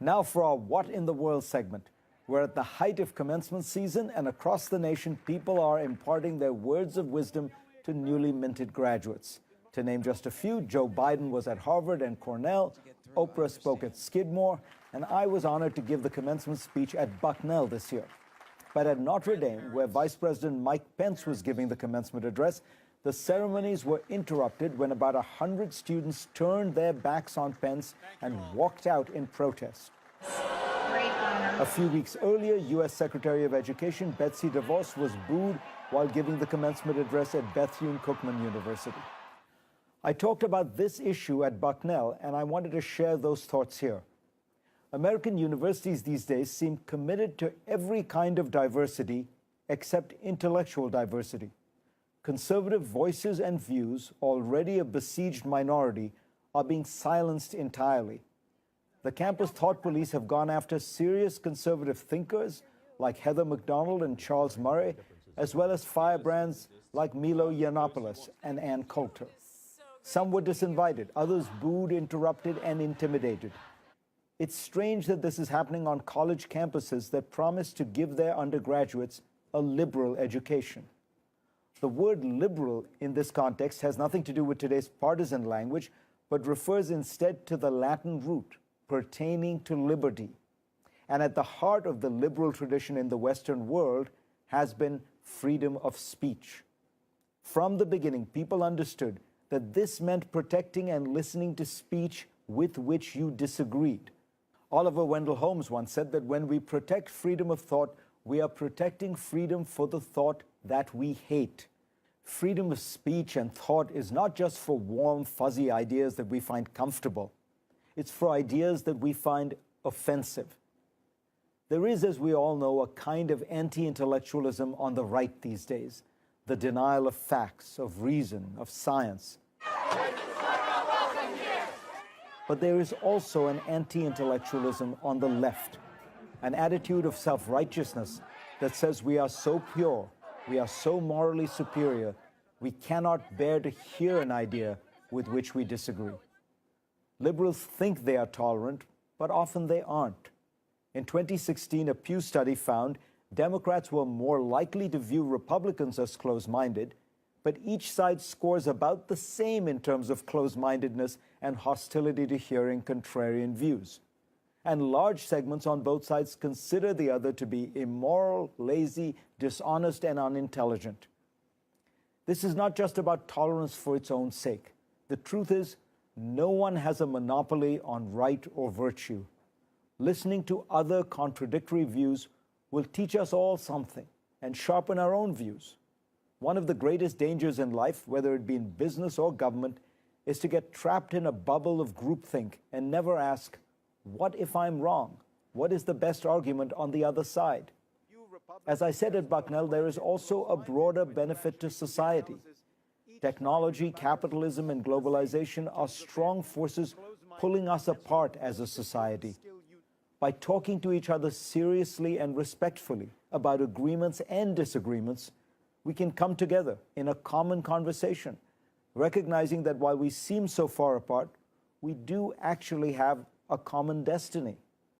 Now for our What in the World segment. We're at the height of commencement season, and across the nation, people are imparting their words of wisdom to newly minted graduates. To name just a few, Joe Biden was at Harvard and Cornell, Oprah spoke at Skidmore, and I was honored to give the commencement speech at Bucknell this year. But at Notre Dame, where Vice President Mike Pence was giving the commencement address, the ceremonies were interrupted when about 100 students turned their backs on Pence and walked out in protest. A few weeks earlier, U.S. Secretary of Education Betsy DeVos was booed while giving the commencement address at Bethune-Cookman University. I talked about this issue at Bucknell, and I wanted to share those thoughts here. American universities these days seem committed to every kind of diversity except intellectual diversity. Conservative voices and views, already a besieged minority, are being silenced entirely. The campus thought police have gone after serious conservative thinkers like Heather McDonald and Charles Murray, as well as firebrands like Milo Yiannopoulos and Ann Coulter. Some were disinvited, others booed, interrupted, and intimidated. It's strange that this is happening on college campuses that promise to give their undergraduates a liberal education. The word liberal in this context has nothing to do with today's partisan language, but refers instead to the Latin root, pertaining to liberty. And at the heart of the liberal tradition in the Western world has been freedom of speech. From the beginning, people understood that this meant protecting and listening to speech with which you disagreed. Oliver Wendell Holmes once said that when we protect freedom of thought, we are protecting freedom for the thought that we hate. Freedom of speech and thought is not just for warm, fuzzy ideas that we find comfortable. It's for ideas that we find offensive. There is, as we all know, a kind of anti-intellectualism on the right these days, the denial of facts, of reason, of science. But there is also an anti-intellectualism on the left, an attitude of self-righteousness that says we are so pure, we are so morally superior, we cannot bear to hear an idea with which we disagree. Liberals think they are tolerant, but often they aren't. In 2016, a Pew study found Democrats were more likely to view Republicans as close-minded, but each side scores about the same in terms of close-mindedness and hostility to hearing contrarian views. And large segments on both sides consider the other to be immoral, lazy, dishonest, and unintelligent. This is not just about tolerance for its own sake. The truth is, no one has a monopoly on right or virtue. Listening to other contradictory views will teach us all something and sharpen our own views. One of the greatest dangers in life, whether it be in business or government, is to get trapped in a bubble of groupthink and never ask, what if I'm wrong? What is the best argument on the other side? As I said at Bucknell, there is also a broader benefit to society. Technology, capitalism, and globalization are strong forces pulling us apart as a society. By talking to each other seriously and respectfully about agreements and disagreements, we can come together in a common conversation, recognizing that while we seem so far apart, we do actually have a common destiny.